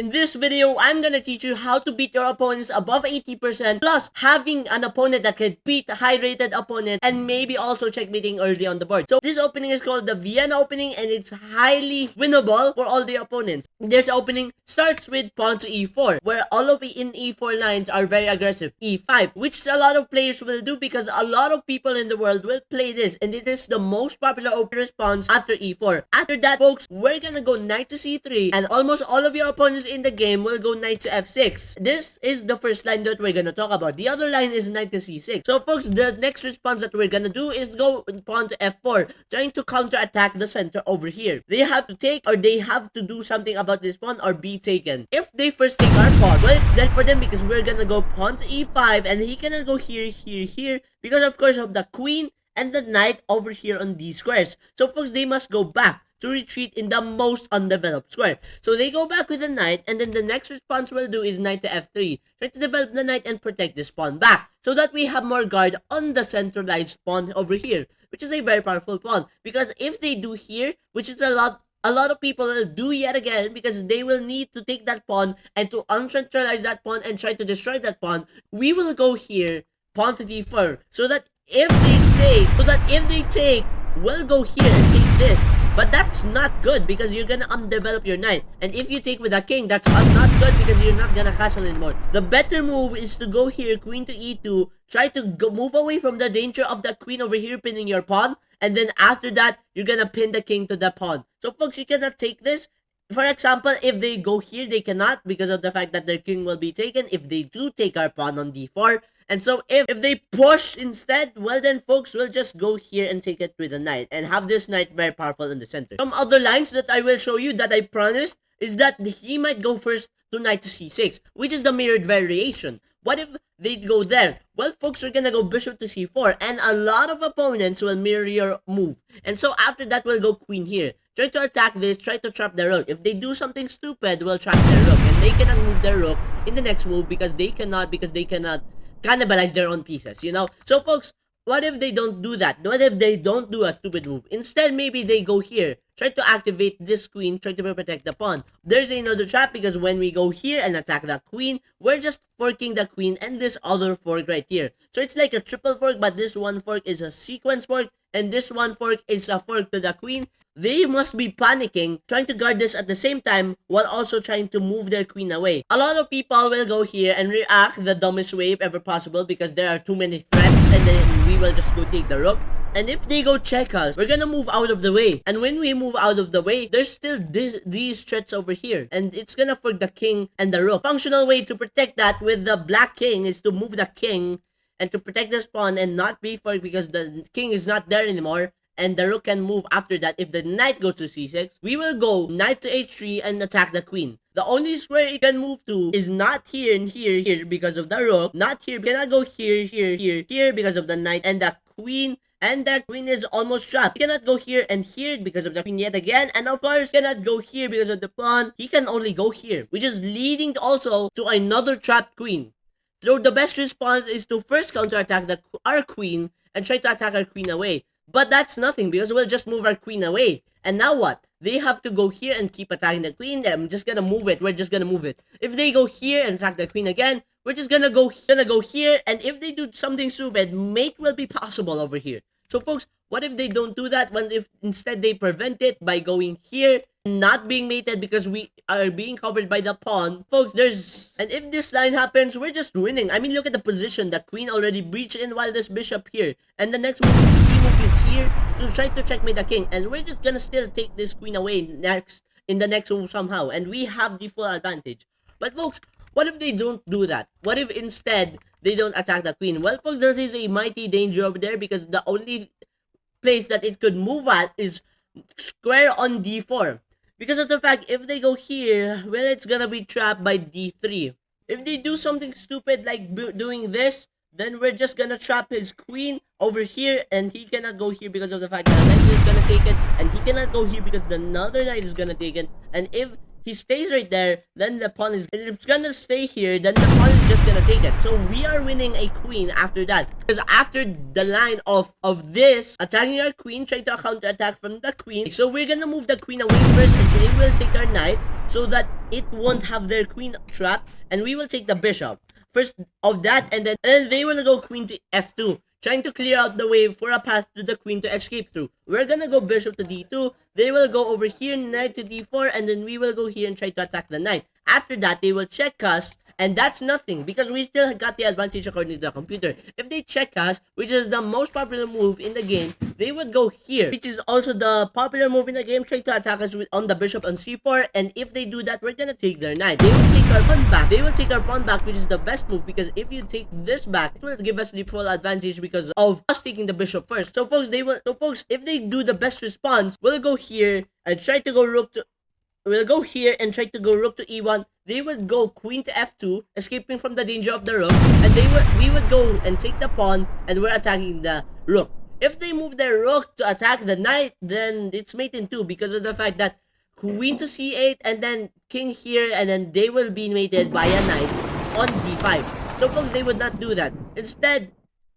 In this video, I'm gonna teach you how to beat your opponents above 80%, plus having an opponent that can beat a high-rated opponent and maybe also checkmating early on the board. So this opening is called the Vienna opening and it's highly winnable for all the opponents. This opening starts with pawn to e4, where all of in e4 lines are very aggressive. e5, which a lot of players will do because a lot of people in the world will play this, and it is the most popular opening response after e4. After that, folks, we're gonna go knight to c3, and almost all of your opponents in the game will go knight to f6. This is the first line that we're gonna talk about. The other line is knight to c6. So folks, the next response that we're gonna do is go pawn to f4, trying to counterattack the center over here. They have to take, or they have to do something about this pawn or be taken. If they first take our pawn, well, it's dead for them because we're gonna go pawn to e5, and he cannot go here, here, because of course of the queen and the knight over here on these squares. So folks, they must go back to retreat in the most undeveloped square. So they go back with the knight, and then the next response we'll do is knight to f3. Try to develop the knight and protect this pawn back, so that we have more guard on the centralized pawn over here, which is a very powerful pawn. Because if they do here, which is a lot of people will do yet again, because they will need to take that pawn and to uncentralize that pawn and try to destroy that pawn, we will go here, pawn to d4, so that if they take, we'll go here and take this. But that's not good because you're gonna undevelop your knight. And if you take with a king, that's not good because you're not gonna castle anymore. The better move is to go here, queen to e2, try to move away from the danger of the queen over here pinning your pawn, and then after that, you're gonna pin the king to the pawn. So folks, you cannot take this. For example, if they go here, they cannot because of the fact that their king will be taken if they do take our pawn on d4. And so if they push instead, well then folks, we'll just go here and take it with a knight and have this knight very powerful in the center. Some other lines that I will show you that I promised is that he might go first to knight to c6, which is the mirrored variation. What if they go there? Well folks, we're gonna go bishop to c4, and a lot of opponents will mirror your move. And so after that, we'll go queen here. Try to attack this, try to trap the rook. If they do something stupid, we'll trap their rook, and they cannot move their rook in the next move because they cannot cannibalize their own pieces, you know? So folks, what if they don't do that? What if they don't do a stupid move? Instead, maybe they go here, try to activate this queen, try to protect the pawn. There's another trap because when we go here and attack the queen, we're just forking the queen and this other fork right here. So it's like a triple fork, but this one fork is a sequence fork, and this one fork is a fork to the queen. They must be panicking, trying to guard this at the same time while also trying to move their queen away. A lot of people will go here and react the dumbest way if ever possible because there are too many threats, and then we will just go take the rook. And if they go check us, we're gonna move out of the way. And when we move out of the way, there's still these threats over here. And it's gonna fork the king and the rook. Functional way to protect that with the black king is to move the king and to protect this pawn and not be forked because the king is not there anymore. And the rook can move after that. If the knight goes to c6, we will go knight to h3 and attack the queen. The only square it can move to is not here and here because of the rook. Not here, cannot go here because of the knight and the queen. And the queen is almost trapped. He cannot go here and here because of the queen yet again. And of course, cannot go here because of the pawn. He can only go here, which is leading also to another trapped queen. So the best response is to first counterattack our queen and try to attack our queen away. But that's nothing because we'll just move our queen away. And now what? They have to go here and keep attacking the queen. I'm just gonna move it. We're just gonna move it. If they go here and attack the queen again, we're just gonna go here. And if they do something stupid, mate will be possible over here. So folks, what if they don't do that? What if instead they prevent it by going here and not being mated because we are being covered by the pawn? Folks, and if this line happens, we're just winning. I mean, look at the position. The queen already breached in while this bishop here. And the next move, the move is here to try to checkmate the king. And we're just gonna still take this queen away in the next move somehow. And we have the full advantage. But folks, what if they don't do that? What if instead they don't attack the queen? Well, folks, there is a mighty danger over there because the only place that it could move at is square on d4. Because of the fact, if they go here, well, it's gonna be trapped by d3. If they do something stupid like doing this, then we're just gonna trap his queen over here, and he cannot go here because of the fact that the knight is gonna take it, and he cannot go here because the other knight is gonna take it. And if he stays right there, then the pawn is it's gonna stay here, then the pawn is just gonna take it. So we are winning a queen after that. Because after the line of this, attacking our queen, trying to counter-attack from the queen. So we're gonna move the queen away first, and they will take our knight so that it won't have their queen trapped, and we will take the bishop. First of that, and then they will go queen to f2, trying to clear out the way for a path to the queen to escape through. We're gonna go bishop to d2, they will go over here, knight to d4, and then we will go here and try to attack the knight. After that, they will check us, and that's nothing because we still got the advantage according to the computer. If they check us, which is the most popular move in the game, they would go here, which is also the popular move in the game, try to attack us on the bishop on c4, and if they do that, we're gonna take their knight. They will take our pawn back. They will take our pawn back, which is the best move because if you take this back, it will give us the full advantage because of us taking the bishop first. So folks, if they do the best response, we'll go here and try to go rook to we'll go here and try to go rook to e1. They would go queen to f2, escaping from the danger of the rook, and we would go and take the pawn, and we're attacking the rook. If they move their rook to attack the knight, then it's mate in two because of the fact that queen to c8 and then king here, and then they will be mated by a knight on d5. So folks, they would not do that. Instead,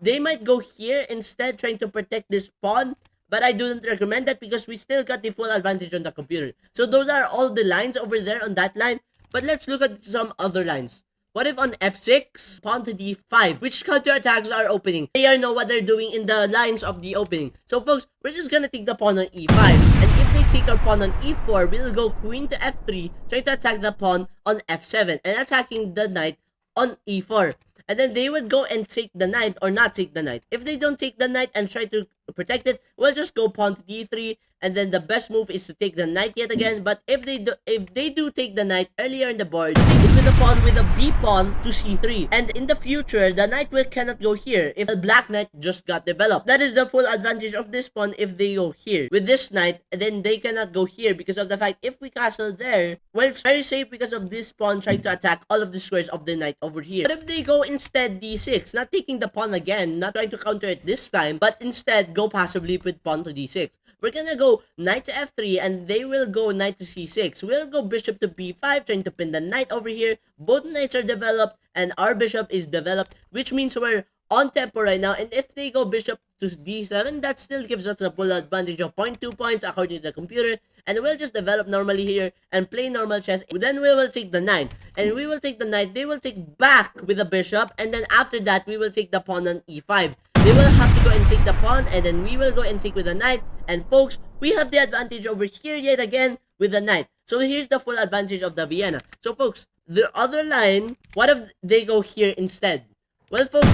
they might go here instead, trying to protect this pawn. But I don't recommend that because we still got the full advantage on the computer. So those are all the lines over there on that line. But let's look at some other lines. What if on f6, pawn to d5, which counterattacks are opening? They know what they're doing in the lines of the opening. So folks, we're just gonna take the pawn on e5. And if they take our pawn on e4, we'll go queen to f3, try to attack the pawn on f7, and attacking the knight on e4. And then they would go and take the knight or not take the knight. If they don't take the knight and try to protect it, we'll just go pawn to d3, and then the best move is to take the knight yet again. But if they do take the knight earlier in the board, take it with the pawn with a b pawn to c3, and in the future the knight cannot go here if the black knight just got developed. That is the full advantage of this pawn. If they go here with this knight, then they cannot go here because of the fact if we castle there, well, it's very safe because of this pawn trying to attack all of the squares of the knight over here. But if they go instead d6, not taking the pawn again, not trying to counter it this time, but instead go passively with pawn to d6, we're gonna go knight to f3, and they will go knight to c6. We'll go bishop to b5, trying to pin the knight over here. Both knights are developed, and our bishop is developed, which means we're on tempo right now. And if they go bishop to d7, that still gives us a full advantage of 0.2 points according to the computer. And we'll just develop normally here and play normal chess. Then we will take the knight, and we will take the knight. They will take back with the bishop, and then after that we will take the pawn on e5. They will have to go and take the pawn, and then we will go and take with the knight. And folks, we have the advantage over here yet again with the knight. So here's the full advantage of the Vienna. So folks, the other line, what if they go here instead? Well folks,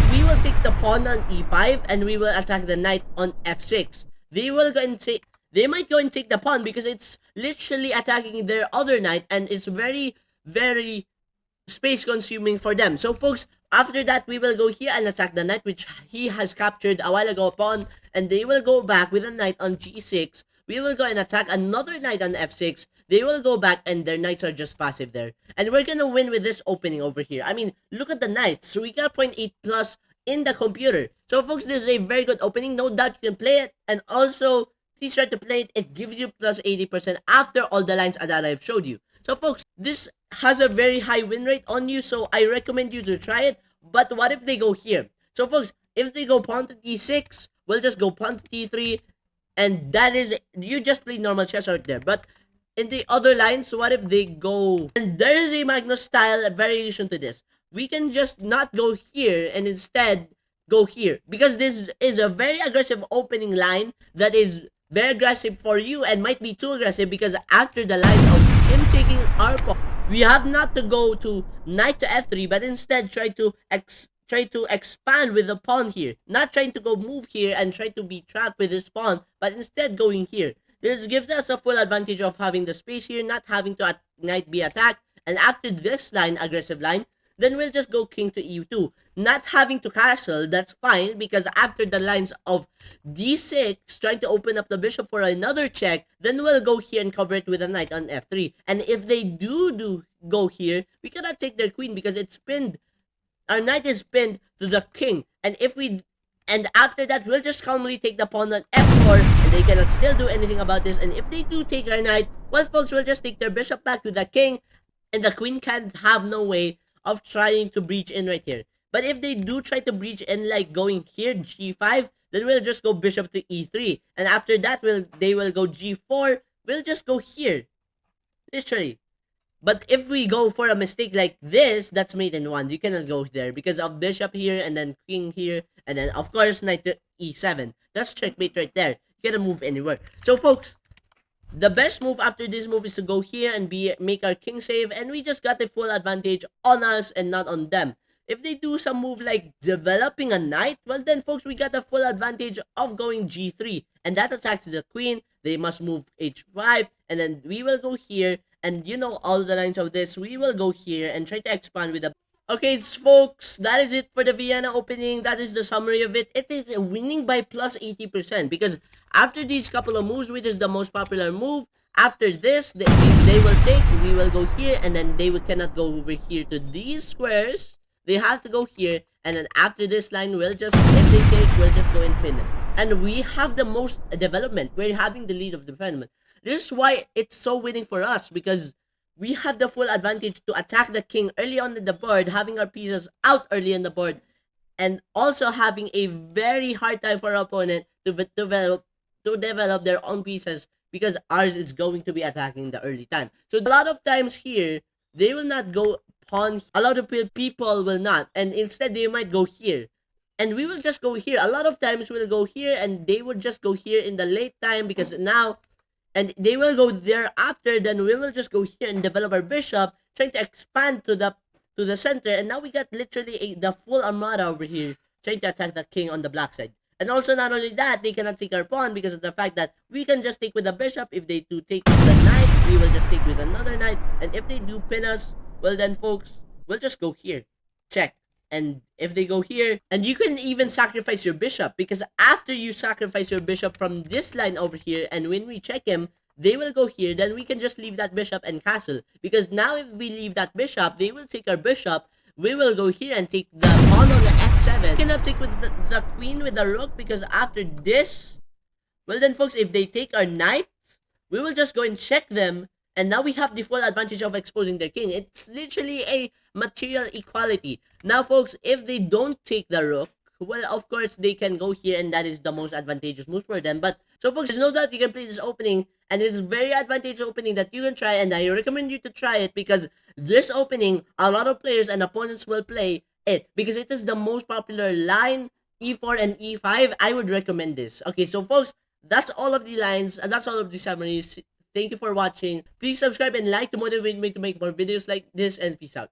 we will take the pawn on e5, and we will attack the knight on f6. They might go and take the pawn because it's literally attacking their other knight, and it's very, very space consuming for them. So folks, after that we will go here and attack the knight, which he has captured a while ago pawn, and they will go back with a knight on g6. We will go and attack another knight on f6. They will go back, and their knights are just passive there, and we're gonna win with this opening over here. I mean, look at the knights. So we got 0.8 plus in the computer. So folks, this is a very good opening. No doubt you can play it, and also please try to play it. It gives you plus 80% after all the lines that I've showed you. So folks, this has a very high win rate on you, so I recommend you to try it. But what if they go here? So folks, if they go pawn to d6, we'll just go pawn to d3, and that is, you just play normal chess out there. But in the other lines, what if they go, and there is a Magnus style variation to this. We can just not go here and instead go here, because this is a very aggressive opening line that is very aggressive for you and might be too aggressive, because after the line of him taking our pawn, we have not to go to knight to f3, but instead try to expand with the pawn here, not trying to go move here and try to be trapped with this pawn, but instead going here. This gives us a full advantage of having the space here, not having to knight be attacked. And after this line, aggressive line, then we'll just go king to e2, not having to castle. That's fine, because after the lines of d6 trying to open up the bishop for another check, then we'll go here and cover it with a knight on f3. And if they do go here, we cannot take their queen because it's pinned. Our knight is pinned to the king, and after that we'll just calmly take the pawn on f4 and they cannot still do anything about this. And if they do take our knight, well, folks, we'll just take their bishop back to the king, and the queen can't have no way of trying to breach in right here. But if they do try to breach in, like going here, g5, then we'll just go bishop to e3. And after that, they will go g4. We'll just go here. Literally. But if we go for a mistake like this, that's mate in 1. You cannot go there because of bishop here and then king here. And then, of course, knight to e7. That's checkmate right there. You cannot move anywhere. So, folks, the best move after this move is to go here and make our king safe. And we just got the full advantage on us and not on them. If they do some move like developing a knight, well then, folks, we got the full advantage of going g3. And that attacks the queen. They must move h5. And then we will go here. And you know all the lines of this. We will go here and try to expand with the... Okay, folks, that is it for the Vienna opening. That is the summary of it. It is winning by plus 80%. Because after these couple of moves, which is the most popular move, after this, they will take, we will go here. And then cannot go over here to these squares. They have to go here, and then after this line, we'll just, if they take, we'll just go and pin them. And we have the most development. We're having the lead of development. This is why it's so winning for us, because we have the full advantage to attack the king early on in the board, having our pieces out early in the board, and also having a very hard time for our opponent to develop their own pieces, because ours is going to be attacking the early time. So a lot of times here, they will not go pawn. A lot of people will not, and instead they might go here, and we will just go here. A lot of times we'll go here, and they will just go here in the late time, because now, and they will go there after. Then we will just go here and develop our bishop, trying to expand to the center, and now we got literally the full armada over here trying to attack the king on the black side. And also, not only that, they cannot take our pawn because of the fact that we can just take with the bishop. If they do take with the knight, we will just take with another knight. And if they do pin us, well then, folks, we'll just go here. Check. And if they go here, and you can even sacrifice your bishop, because after you sacrifice your bishop from this line over here, and when we check him, they will go here, then we can just leave that bishop and castle. Because now if we leave that bishop, they will take our bishop. We will go here and take the pawn on the f7. We cannot take with the queen with the rook, because after this, well then, folks, if they take our knight, we will just go and check them. And now we have the full advantage of exposing their king. It's literally a material equality. Now, folks, if they don't take the rook, well, of course, they can go here, and that is the most advantageous move for them. But, so, folks, there's no doubt you can play this opening, and it's very advantageous opening that you can try, and I recommend you to try it, because this opening, a lot of players and opponents will play it, because it is the most popular line, e4 and e5. I would recommend this. Okay, so, folks, that's all of the lines, and that's all of the summaries. Thank you for watching. Please subscribe and like to motivate me to make more videos like this, and peace out.